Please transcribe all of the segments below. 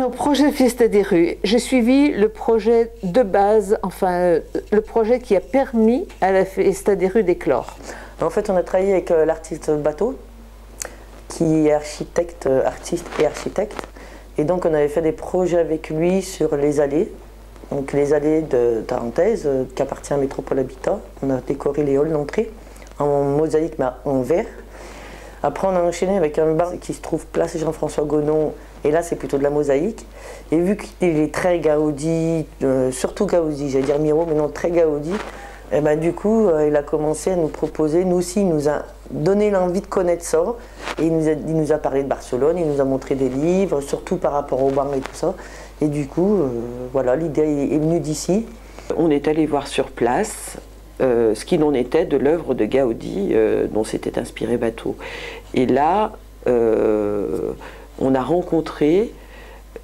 Alors, projet Fiesta des rues, j'ai suivi le projet de base, enfin, le projet qui a permis à la Fiesta des rues d'éclore. En fait, on a travaillé avec l'artiste Bateau, qui est architecte, artiste et architecte. Et donc, on avait fait des projets avec lui sur les allées. Donc, les allées de Tarentaise, qui appartient à Métropole Habitat. On a décoré les halls d'entrée en mosaïque, mais en verre. Après, on a enchaîné avec un bar qui se trouve place Jean-François Gonon. Et là, c'est plutôt de la mosaïque. Et vu qu'il est très Gaudi, surtout Gaudi, j'allais dire Miro, mais non, très Gaudi, et ben, du coup, il a commencé à nous proposer, nous aussi, il nous a donné l'envie de connaître ça. Et il nous a parlé de Barcelone, il nous a montré des livres, surtout par rapport au banc et tout ça. Et du coup, voilà, l'idée est venue d'ici. On est allé voir sur place ce qu'il en était de l'œuvre de Gaudi dont s'était inspiré Bateau. Et là, on a rencontré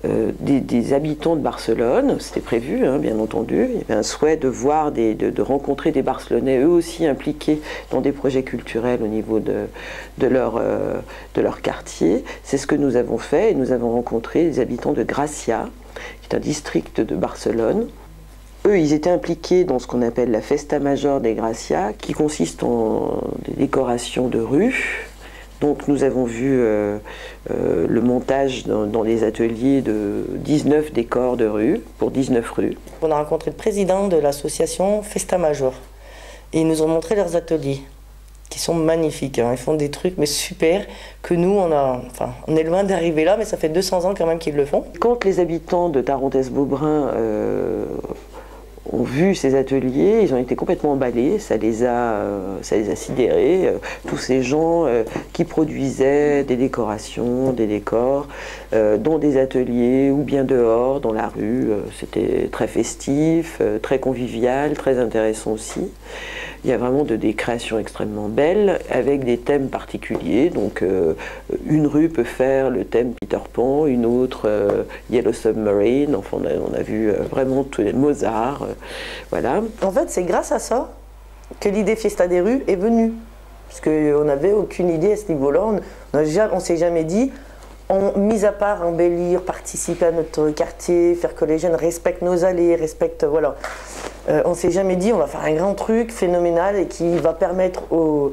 des habitants de Barcelone, c'était prévu, hein, bien entendu. Il y avait un souhait de voir, de rencontrer des Barcelonais, eux aussi impliqués dans des projets culturels au niveau de leur quartier. C'est ce que nous avons fait, et nous avons rencontré des habitants de Gracia, qui est un district de Barcelone. Eux, ils étaient impliqués dans ce qu'on appelle la Festa Major des Gracia, qui consiste en des décorations de rues. Donc nous avons vu le montage dans les ateliers de 19 décors de rue, pour 19 rues. On a rencontré le président de l'association Festa Major. Et ils nous ont montré leurs ateliers, qui sont magnifiques. Hein. Ils font des trucs mais super, que nous, on est loin d'arriver là, mais ça fait 200 ans quand même qu'ils le font. Quand les habitants de Tarentaise-Beaubrun ont vu ces ateliers, ils ont été complètement emballés, ça les a sidérés, tous ces gens qui produisaient des décorations, des décors, dans des ateliers ou bien dehors, dans la rue. C'était très festif, très convivial, très intéressant aussi. Il y a vraiment des créations extrêmement belles, avec des thèmes particuliers. Donc une rue peut faire le thème Peter Pan, une autre Yellow Submarine, enfin on a vu vraiment tous les Mozart, voilà. En fait, c'est grâce à ça que l'idée Fiesta des rues est venue. Parce qu'on n'avait aucune idée à ce niveau-là, on ne s'est jamais dit, mis à part embellir, participer à notre quartier, faire que les jeunes respectent nos allées, respectent, voilà. On ne s'est jamais dit on va faire un grand truc phénoménal et qui va permettre aux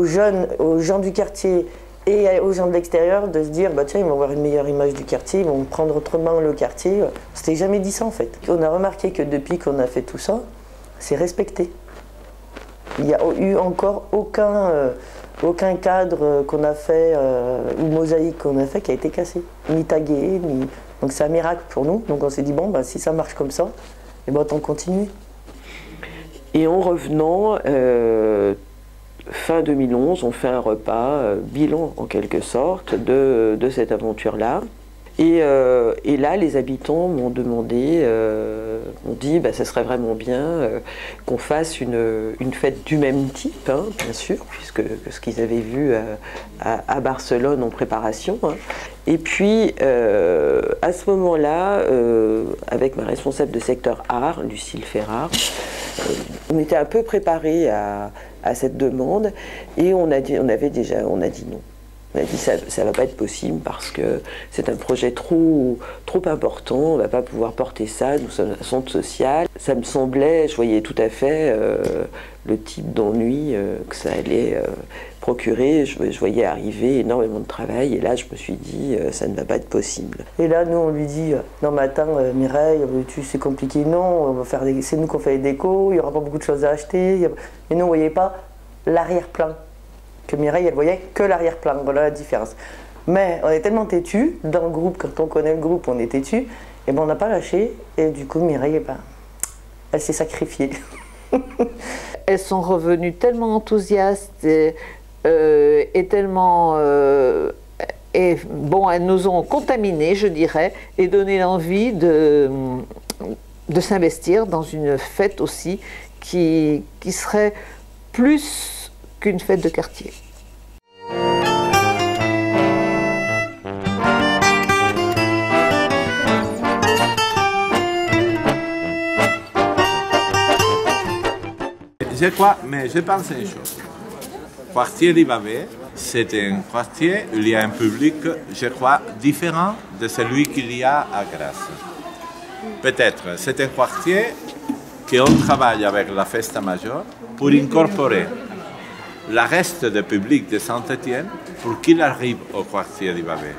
jeunes, aux gens du quartier et aux gens de l'extérieur de se dire bah tiens, ils vont avoir une meilleure image du quartier, ils vont prendre autrement le quartier. On ne s'était jamais dit ça en fait. On a remarqué que depuis qu'on a fait tout ça, c'est respecté. Il n'y a eu encore aucun cadre qu'on a fait, ou mosaïque qu'on a fait qui a été cassé, ni tagué, ni... Donc c'est un miracle pour nous. Donc on s'est dit bon bah, si ça marche comme ça, et ben autant continuer. Et en revenant, fin 2011, on fait un repas, bilan en quelque sorte, de cette aventure-là. Et là, les habitants m'ont demandé, m'ont dit, bah, ça serait vraiment bien qu'on fasse une fête du même type, hein, bien sûr, puisque ce qu'ils avaient vu à Barcelone en préparation. Hein. Et puis, à ce moment-là, avec ma responsable de secteur art, Lucille Ferrard, on était un peu préparés à cette demande et on a dit non. On a dit ça ne va pas être possible parce que c'est un projet trop important, on ne va pas pouvoir porter ça, nous sommes un centre social. Ça me semblait, je voyais tout à fait le type d'ennui que ça allait procurer. Je voyais arriver énormément de travail et là je me suis dit ça ne va pas être possible. Et là nous on lui dit non mais attends Mireille, c'est compliqué, non, c'est nous qu'on fait les décos, il n'y aura pas beaucoup de choses à acheter. Mais nous on ne voyait pas l'arrière-plan. Que Mireille, elle voyait que l'arrière-plan, voilà la différence. Mais on est tellement têtus, dans le groupe, quand on connaît le groupe, on est têtus, et ben on n'a pas lâché, et du coup Mireille, ben, elle s'est sacrifiée. Elles sont revenues tellement enthousiastes et tellement... et bon, elles nous ont contaminés, je dirais, et donné l'envie de s'investir dans une fête aussi qui serait plus qu'une fête de quartier. Je crois, mais je pense une chose. quartier Libavé, c'est un quartier où il y a un public, je crois, différent de celui qu'il y a à Grasse. Peut-être, c'est un quartier qu'on travaille avec la Festa Major pour incorporer le reste du public de Saint-Étienne pour qu'il arrive au quartier Libavé.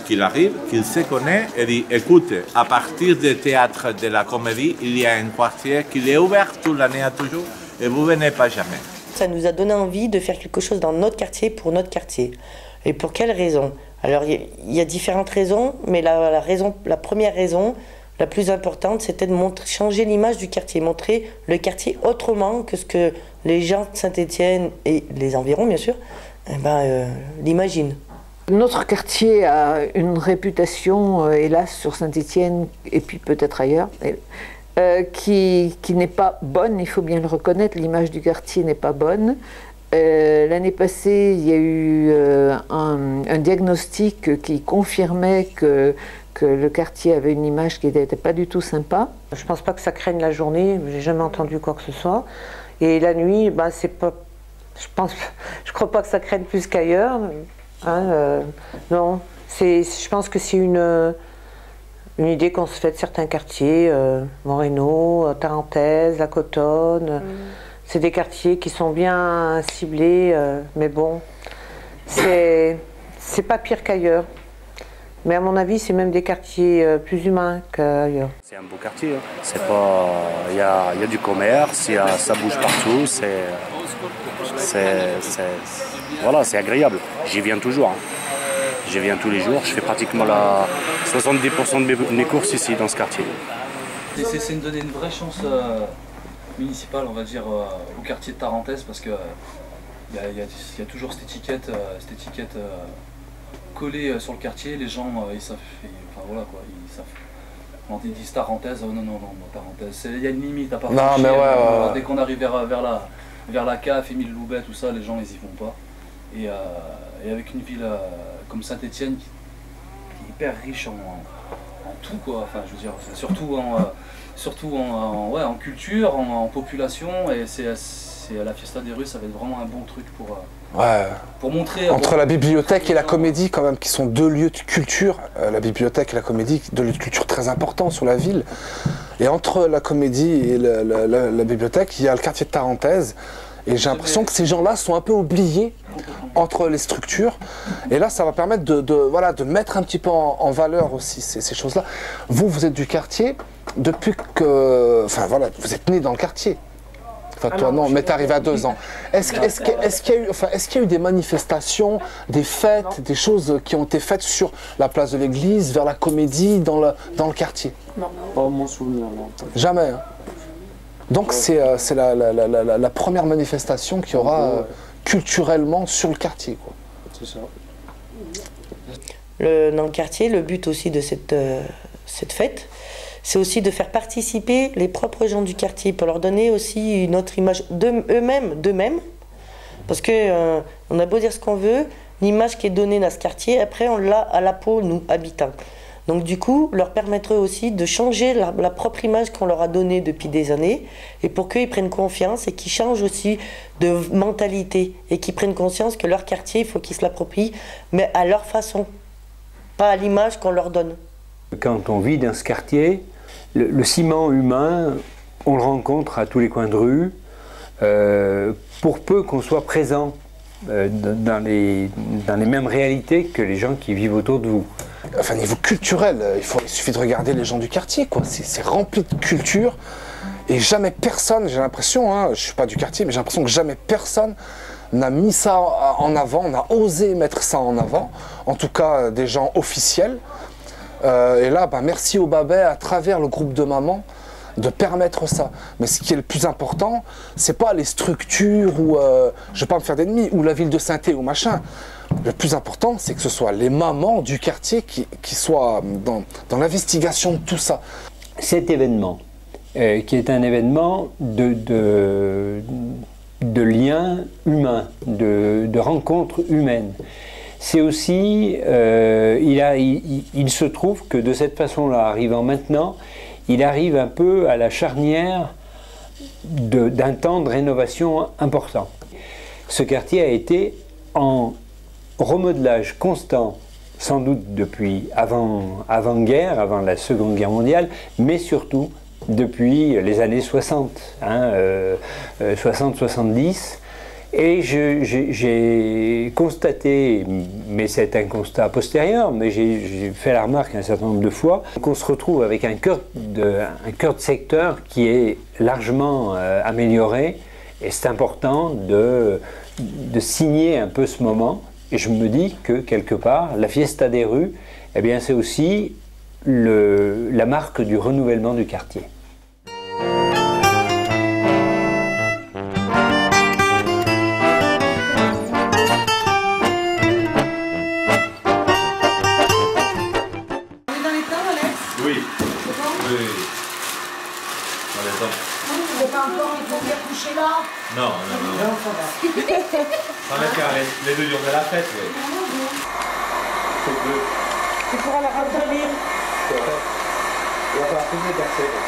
Qu'il arrive, qu'il se connaît et dit, écoutez, à partir du théâtre de la comédie, il y a un quartier qui est ouvert toute l'année à toujours et vous ne venez pas jamais. Ça nous a donné envie de faire quelque chose dans notre quartier pour notre quartier. Et pour quelles raisons? Alors il y a différentes raisons, mais la première raison, la plus importante, c'était de changer l'image du quartier, montrer le quartier autrement que ce que les gens de Saint-Étienne et les environs, bien sûr, l'imaginent. Notre quartier a une réputation, hélas, sur Saint-Étienne et puis peut-être ailleurs, qui n'est pas bonne, il faut bien le reconnaître, l'image du quartier n'est pas bonne. L'année passée, il y a eu un diagnostic qui confirmait que le quartier avait une image qui n'était pas du tout sympa. Je ne pense pas que ça craigne la journée, j'ai jamais entendu quoi que ce soit. Et la nuit, c'est pas, je crois pas que ça craigne plus qu'ailleurs. Non, je pense que c'est une idée qu'on se fait de certains quartiers, Moreno, Tarentaise, La Cotonne. C'est des quartiers qui sont bien ciblés, mais bon, c'est pas pire qu'ailleurs. Mais à mon avis, c'est même des quartiers plus humains qu'ailleurs. C'est un beau quartier, hein. C'est pas, il y a du commerce, ça bouge partout, voilà, c'est agréable. J'y viens toujours. Hein. J'y viens tous les jours. Je fais pratiquement 70% de mes courses ici, dans ce quartier. C'est de donner une vraie chance municipale, on va dire, au quartier de Tarentaise, parce que y a toujours cette étiquette collée sur le quartier. Les gens, ils savent, enfin voilà quoi, ils savent. Quand ils disent Tarentaise, non, Tarentaise, il y a une limite à part. Non, mais ouais. Dès qu'on arrive vers la CAF, Émile Loubet, tout ça, les gens, ils y vont pas. Et avec une ville comme Saint-Étienne qui est hyper riche en tout, quoi. Enfin, je veux dire, surtout en culture, en population, et c'est la Fiesta des Rues, ça va être vraiment un bon truc pour montrer. Entre la bibliothèque et la comédie, quand même, qui sont deux lieux de culture, la bibliothèque et la comédie, deux lieux de culture très importants sur la ville. Et entre la comédie et la bibliothèque, il y a le quartier de Tarentaise. Et j'ai l'impression que ces gens-là sont un peu oubliés entre les structures. Et là, ça va permettre de mettre un petit peu en valeur aussi ces choses-là. Vous êtes du quartier depuis que... Enfin voilà, vous êtes né dans le quartier. Enfin toi non, mais t'es arrivé à 2 ans. Est-ce qu'il y a eu des manifestations, des fêtes, des choses qui ont été faites sur la place de l'église, vers la comédie, dans le quartier? Non. Pas mon souvenir, non. Jamais, hein. Donc c'est la première manifestation qu'il y aura culturellement sur le quartier, quoi. C'est ça. Dans le quartier, le but aussi de cette fête, c'est aussi de faire participer les propres gens du quartier, pour leur donner aussi une autre image d'eux-mêmes. Parce que on a beau dire ce qu'on veut, l'image qui est donnée dans ce quartier, après on l'a à la peau, nous, habitants. Donc du coup, leur permettrait aussi de changer la propre image qu'on leur a donnée depuis des années, et pour qu'ils prennent confiance et qu'ils changent aussi de mentalité, et qu'ils prennent conscience que leur quartier, il faut qu'ils se l'approprient, mais à leur façon, pas à l'image qu'on leur donne. Quand on vit dans ce quartier, le ciment humain, on le rencontre à tous les coins de rue, pour peu qu'on soit présent dans les mêmes réalités que les gens qui vivent autour de vous. Enfin, niveau culturel, il suffit de regarder les gens du quartier, quoi. C'est rempli de culture. Et jamais personne, j'ai l'impression, hein, je ne suis pas du quartier, mais j'ai l'impression que jamais personne n'a mis ça en avant, n'a osé mettre ça en avant. En tout cas, des gens officiels. Et là, merci au Babet, à travers le groupe de mamans, de permettre ça. Mais ce qui est le plus important, c'est pas les structures ou, je vais pas me faire d'ennemis, ou la ville de Saint-Étienne ou machin. Le plus important, c'est que ce soit les mamans du quartier qui soient dans l'investigation de tout ça. Cet événement, qui est un événement de lien humain, de rencontre humaine, c'est aussi, il se trouve que de cette façon-là, arrivant maintenant, il arrive un peu à la charnière d'un temps de rénovation important. ce quartier a été en remodelage constant, sans doute depuis avant-guerre, avant la Seconde Guerre mondiale, mais surtout depuis les années 60, 60-70. Et j'ai constaté, mais c'est un constat postérieur, mais j'ai fait la remarque un certain nombre de fois, qu'on se retrouve avec un cœur de secteur qui est largement amélioré, et c'est important de signer un peu ce moment. Et je me dis que quelque part, la Fiesta des rues, eh bien, c'est aussi la marque du renouvellement du quartier. Non, ça va. Ça va faire les 2 jours de la fête, oui. Tu pourras la rentrer. On va faire plus de percer comme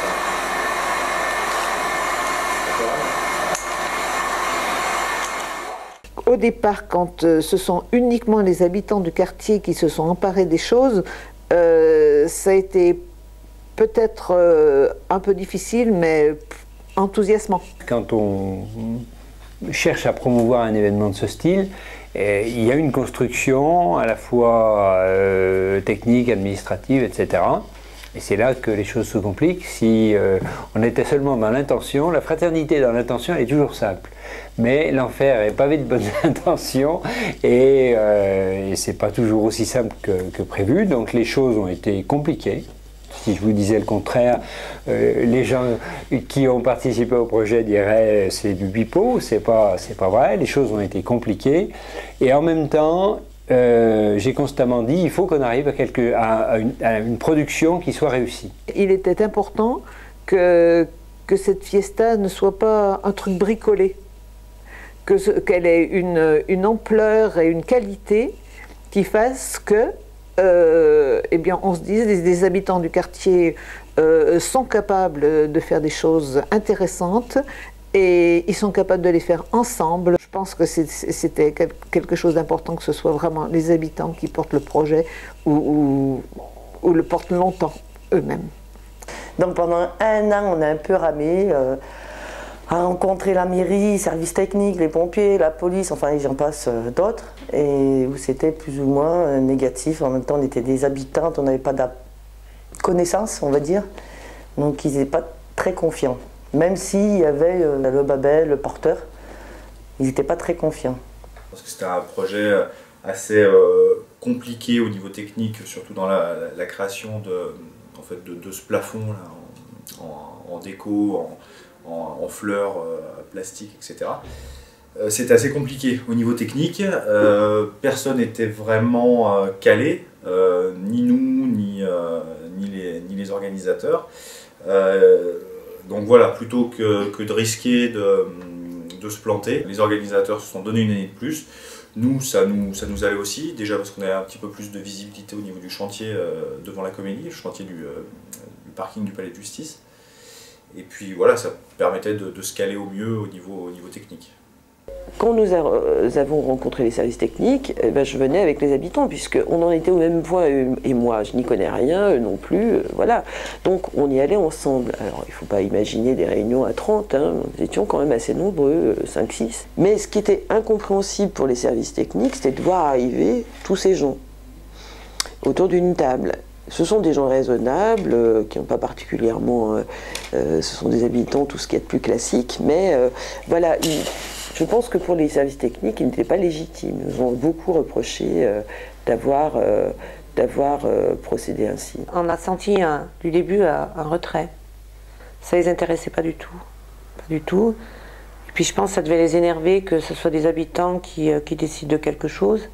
ça. Au départ, quand ce sont uniquement les habitants du quartier qui se sont emparés des choses, ça a été peut-être un peu difficile, mais enthousiasmant. Quand on cherche à promouvoir un événement de ce style, il y a une construction à la fois technique, administrative, etc. Et c'est là que les choses se compliquent. Si on était seulement dans l'intention, la fraternité dans l'intention est toujours simple. Mais l'enfer est pavé de bonnes intentions et c'est pas toujours aussi simple que prévu. Donc les choses ont été compliquées. Si je vous disais le contraire, les gens qui ont participé au projet diraient c'est du pipeau, c'est pas vrai, les choses ont été compliquées. Et en même temps, j'ai constamment dit il faut qu'on arrive à une production qui soit réussie. Il était important que cette fiesta ne soit pas un truc bricolé, qu'elle ait une ampleur et une qualité qui fasse que eh bien, on se dit les habitants du quartier sont capables de faire des choses intéressantes et ils sont capables de les faire ensemble. Je pense que c'était quelque chose d'important que ce soit vraiment les habitants qui portent le projet ou le portent longtemps eux-mêmes. Donc pendant 1 an, on a un peu ramé, à rencontrer la mairie, services techniques, les pompiers, la police, enfin j'en passe d'autres, et où c'était plus ou moins négatif. En même temps, on était des habitantes, on n'avait pas de connaissances, on va dire, donc ils n'étaient pas très confiants. Même s'il y avait le Babel, le porteur, ils n'étaient pas très confiants. Parce que c'était un projet assez compliqué au niveau technique, surtout dans la création de ce plafond là, en déco, en fleurs, plastique, etc. C'était assez compliqué au niveau technique. Personne n'était vraiment calé, ni nous, ni les organisateurs. Donc voilà, plutôt que de risquer de se planter, les organisateurs se sont donné une année de plus. Nous, ça nous allait aussi, déjà parce qu'on avait un petit peu plus de visibilité au niveau du chantier devant la Comédie, le chantier du parking du Palais de Justice. Et puis voilà, ça permettait de se caler au mieux au niveau technique. Quand nous avons rencontré les services techniques, je venais avec les habitants, puisqu'on en était au même point, et moi je n'y connais rien, eux non plus, voilà. Donc on y allait ensemble. Alors il ne faut pas imaginer des réunions à 30, hein, nous étions quand même assez nombreux, 5-6. Mais ce qui était incompréhensible pour les services techniques, c'était de voir arriver tous ces gens autour d'une table. Ce sont des gens raisonnables, qui n'ont pas particulièrement... ce sont des habitants, tout ce qui est de plus classique, mais voilà... Je pense que pour les services techniques, ils n'étaient pas légitimes. Ils nous ont beaucoup reproché d'avoir procédé ainsi. On a senti du début un retrait. Ça ne les intéressait pas du tout. Pas du tout. Et puis je pense que ça devait les énerver que ce soit des habitants qui décident de quelque chose.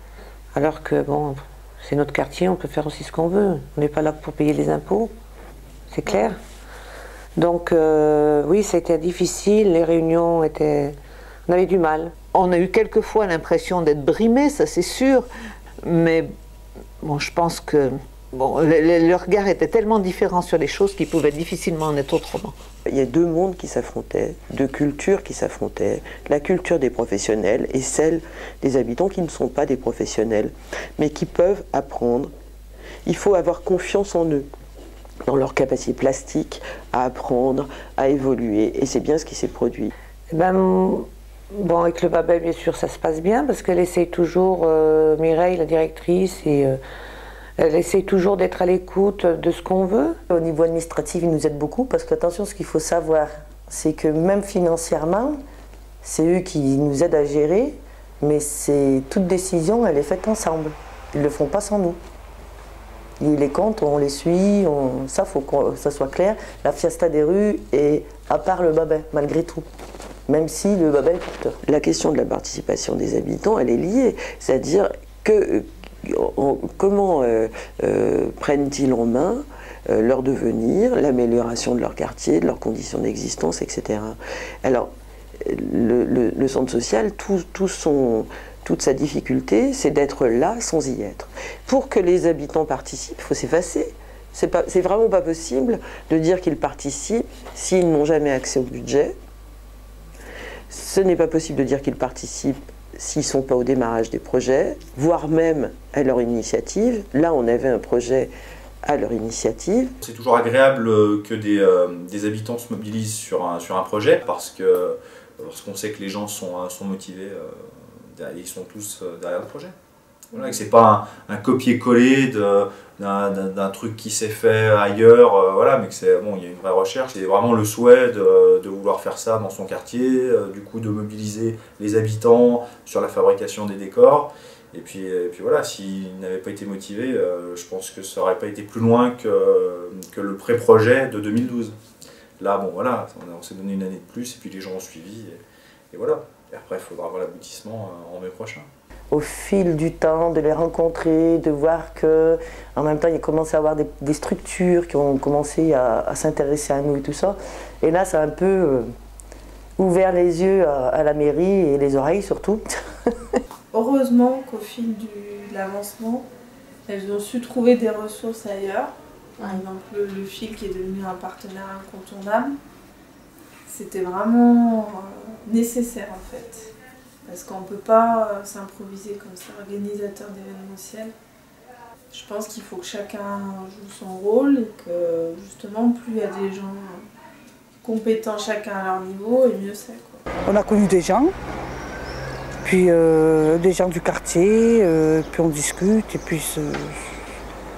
Alors que bon, c'est notre quartier, on peut faire aussi ce qu'on veut. On n'est pas là pour payer les impôts. C'est clair. Donc oui, ça a été difficile. Les réunions étaient... On avait du mal. On a eu quelquefois l'impression d'être brimés, ça c'est sûr, mais bon, je pense que bon, le regard était tellement différent sur les choses qu'il pouvait difficilement en être autrement. Il y a deux mondes qui s'affrontaient, deux cultures qui s'affrontaient, la culture des professionnels et celle des habitants qui ne sont pas des professionnels, mais qui peuvent apprendre. Il faut avoir confiance en eux, dans leur capacité plastique à apprendre, à évoluer, et c'est bien ce qui s'est produit. Bon, avec le Babel, bien sûr, ça se passe bien, parce qu'elle essaye toujours, Mireille, la directrice, et elle essaye toujours d'être à l'écoute de ce qu'on veut. Au niveau administratif, ils nous aident beaucoup, parce que, attention, ce qu'il faut savoir, c'est que même financièrement, c'est eux qui nous aident à gérer, mais toute décision, elle est faite ensemble. Ils ne le font pas sans nous. Les comptes, on les suit, ça, faut que ça soit clair. La Fiesta des rues est à part le Babel, malgré tout. Même si le Babel est porteur. La question de la participation des habitants, elle est liée. C'est-à-dire comment prennent-ils en main leur devenir, l'amélioration de leur quartier, de leurs conditions d'existence, etc. Alors, le centre social, toute sa difficulté, c'est d'être là sans y être. Pour que les habitants participent, il faut s'effacer. C'est vraiment pas possible de dire qu'ils participent s'ils n'ont jamais accès au budget. Ce n'est pas possible de dire qu'ils participent s'ils ne sont pas au démarrage des projets, voire même à leur initiative. Là, on avait un projet à leur initiative. C'est toujours agréable que des habitants se mobilisent sur un projet parce qu'on sait que les gens sont motivés. Ils sont tous derrière le projet. Voilà, que c'est pas un copier-coller d'un truc qui s'est fait ailleurs, voilà, mais que c'est bon, il y a une vraie recherche. C'est vraiment le souhait de vouloir faire ça dans son quartier, du coup de mobiliser les habitants sur la fabrication des décors. Et puis voilà, s'ils n'avaient pas été motivés, je pense que ça n'aurait pas été plus loin que le pré-projet de 2012. Là, bon voilà, on s'est donné une année de plus et puis les gens ont suivi et voilà. Et après, il faudra voir l'aboutissement en mai prochain. Au fil du temps, de les rencontrer, de voir qu'en même temps, il commence à y avoir des structures qui ont commencé à s'intéresser à nous et tout ça. Et là, ça a un peu ouvert les yeux à la mairie et les oreilles surtout. Heureusement qu'au fil de l'avancement, elles ont su trouver des ressources ailleurs. Par exemple, le fil qui est devenu un partenaire incontournable. C'était vraiment nécessaire en fait, parce qu'on ne peut pas s'improviser comme ça, organisateur d'événementiel. Je pense qu'il faut que chacun joue son rôle et que justement plus il y a des gens compétents chacun à leur niveau et mieux c'est. On a connu des gens, puis des gens du quartier, puis on discute et puis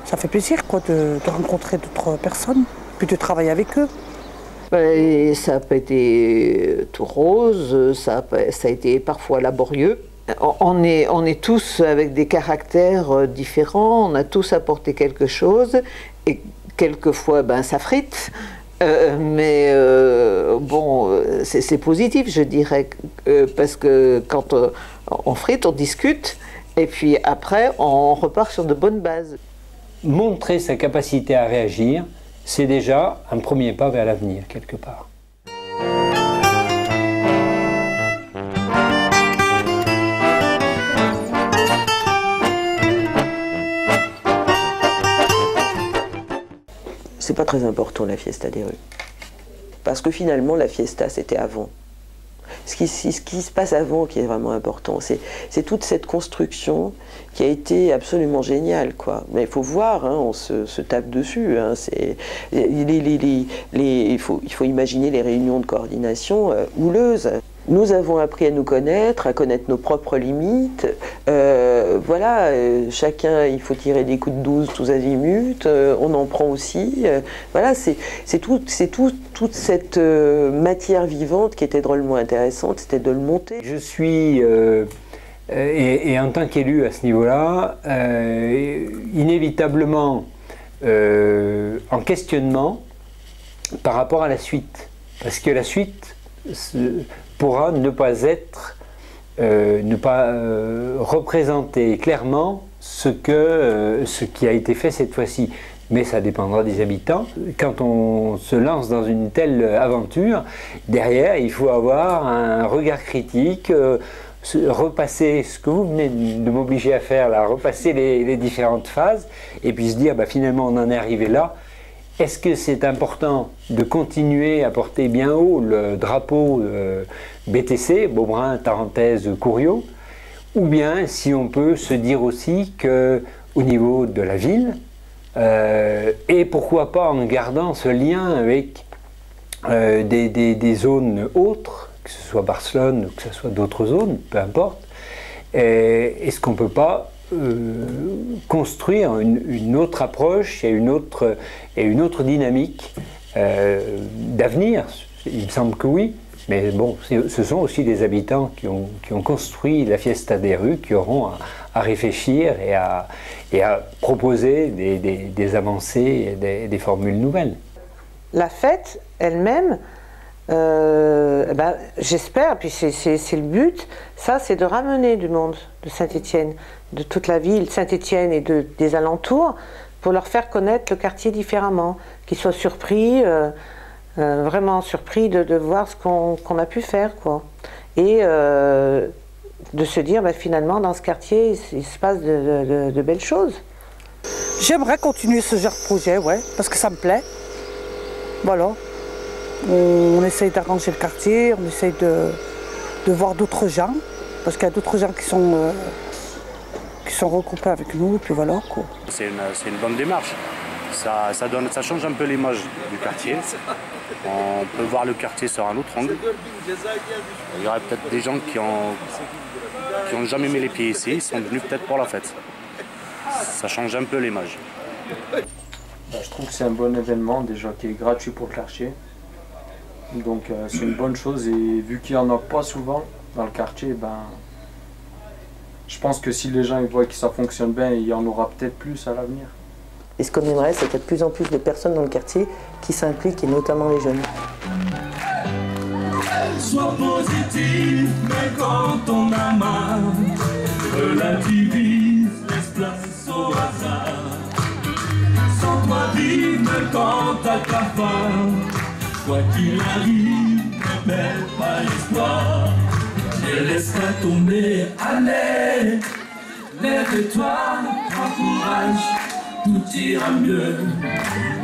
ça fait plaisir quoi, de rencontrer d'autres personnes, puis de travailler avec eux. Et ça n'a pas été tout rose, ça a été parfois laborieux. On est tous avec des caractères différents, on a tous apporté quelque chose, et quelquefois ça frite, mais bon, c'est positif je dirais, parce que quand on frite, on discute, et puis après on repart sur de bonnes bases. Montrer sa capacité à réagir, c'est déjà un premier pas vers l'avenir, quelque part. C'est pas très important la Fiesta des rues. Parce que finalement, la Fiesta, c'était avant. Ce qui se passe avant qui est vraiment important, c'est toute cette construction qui a été absolument géniale, quoi. Mais il faut voir, hein, on se tape dessus. Hein, il faut imaginer les réunions de coordination houleuses. Nous avons appris à nous connaître, à connaître nos propres limites. Voilà, chacun, il faut tirer des coups de 12 tous azimuts, on en prend aussi. Voilà, c'est toute cette matière vivante qui était drôlement intéressante, c'était de le monter. Je suis, et en tant qu'élu à ce niveau-là, inévitablement en questionnement par rapport à la suite. Parce que la suite pourra ne pas être, ne pas représenter clairement ce qui a été fait cette fois-ci. Mais ça dépendra des habitants. Quand on se lance dans une telle aventure, derrière, il faut avoir un regard critique, repasser ce que vous venez de m'obliger à faire, là, repasser les différentes phases, et puis se dire, bah, finalement, on en est arrivé là. Est-ce que c'est important de continuer à porter bien haut le drapeau BTC, Beaubrun, Tarentaise, Couriot, ou bien si on peut se dire aussi qu'au niveau de la ville, et pourquoi pas en gardant ce lien avec des zones autres, que ce soit Barcelone ou que ce soit d'autres zones, peu importe, est-ce qu'on ne peut pas construire une autre approche et une autre dynamique d'avenir? Il me semble que oui, mais bon, ce sont aussi des habitants qui ont construit la Fiesta des rues, qui auront à réfléchir et à proposer des avancées et des formules nouvelles. La fête elle-même, j'espère, puis c'est le but, ça c'est de ramener du monde de Saint-Étienne, de toute la ville, Saint-Étienne et des alentours, pour leur faire connaître le quartier différemment, qu'ils soient surpris, vraiment surpris de voir ce qu'on a pu faire, quoi. Et de se dire, finalement, dans ce quartier, il se passe de belles choses. J'aimerais continuer ce genre de projet, ouais, parce que ça me plaît. Voilà. On essaye d'arranger le quartier, on essaye de voir d'autres gens, parce qu'il y a d'autres gens qui sont regroupés avec nous, et puis voilà, quoi. C'est une bonne démarche. Ça change un peu l'image du quartier. On peut voir le quartier sur un autre angle. Il y aurait peut-être des gens qui ont jamais mis les pieds ici, ils sont venus peut-être pour la fête. Ça change un peu l'image. Je trouve que c'est un bon événement déjà qui est gratuit pour le quartier. Donc c'est une bonne chose, et vu qu'il n'y en a pas souvent dans le quartier, je pense que si les gens ils voient que ça fonctionne bien, il y en aura peut-être plus à l'avenir. Et ce qu'on aimerait, c'est qu'il y ait de plus en plus de personnes dans le quartier qui s'impliquent, et notamment les jeunes. Sois positif, mais quand on a mal, relativise, laisse place au hasard. Sens-toi vivre, même quand t'as ta faim. Quoi qu'il arrive, ne perds pas l'espoir. Ne laisse pas tomber, allez. Lève-toi, prends courage, tout ira mieux.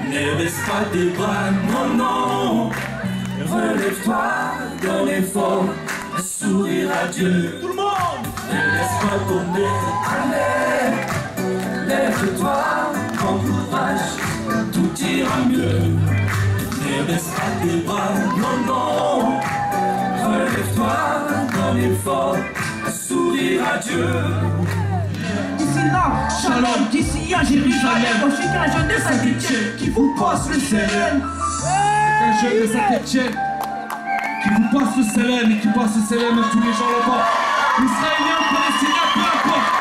Ne baisse pas tes bras, non, non. Relève-toi, donne l'effort, un sourire à Dieu. Tout le monde! Ne laisse pas tomber, allez. Lève-toi, prends courage, tout ira mieux. Ne baisse pas tes bras, non, non. Relève-toi, donne l'effort, un sourire à Dieu. Ici là, Shalom, d'ici à Jérusalem. Moi je suis qu'un jeune de Saint-Étienne qui vous passe le CLM. Un jeune de Saint-Étienne qui vous passe le CLM et qui passe le CLM à tous les gens là-bas. Israéliens, Palestiniens, peu importe.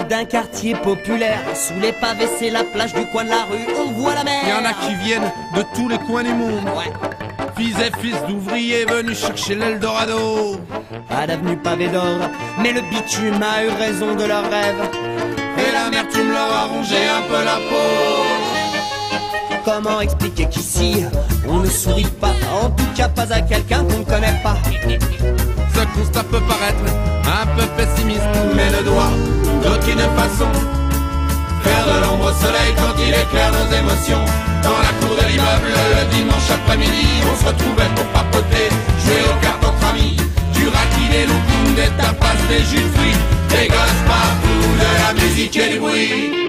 D'un quartier populaire, sous les pavés c'est la plage du coin de la rue, on voit la mer. Il y en a qui viennent de tous les coins du monde. Ouais. Fils et fils d'ouvriers venus chercher l'Eldorado. Pas d'avenue pavé d'or, mais le bitume a eu raison de leurs rêves. Et l'amertume leur a rongé un peu la peau. Comment expliquer qu'ici on ne sourit pas, en tout cas pas à quelqu'un qu'on ne connaît pas. Ce constat peut paraître un peu pessimiste, mais ne doit d'aucune façon faire de l'ombre au soleil quand il éclaire nos émotions. Dans la cour de l'immeuble, le dimanche après-midi, on se retrouvait pour papoter, jouer aux cartes entre amis, du raki, des loukoums, des tapas, des jus de fruits, des gosses partout, de la musique et du bruit.